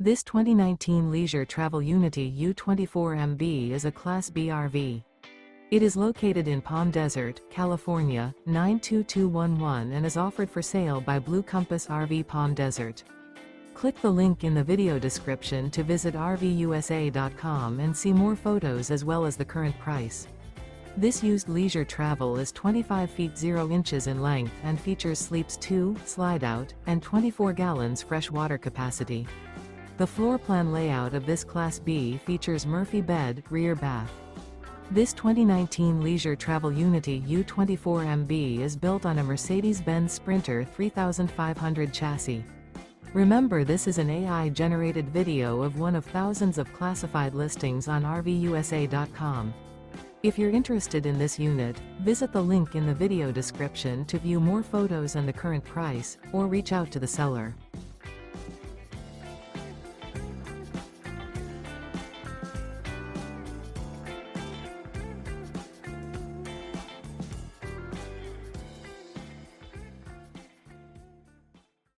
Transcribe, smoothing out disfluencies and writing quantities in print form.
This 2019 Leisure Travel Unity U24MB is a Class B RV. It is located in Palm Desert, California, 92211 and is offered for sale by Blue Compass RV Palm Desert. Click the link in the video description to visit RVUSA.com and see more photos as well as the current price. This used leisure travel is 25 feet 0 inches in length and features sleeps 2, Slideout, and 24 gallons fresh water capacity. The floor plan layout of this Class B features Murphy bed, rear bath. This 2019 Leisure Travel Unity U24MB is built on a Mercedes-Benz Sprinter 3500 chassis. Remember, this is an AI-generated video of one of thousands of classified listings on RVUSA.com. If you're interested in this unit, visit the link in the video description to view more photos and the current price, or reach out to the seller.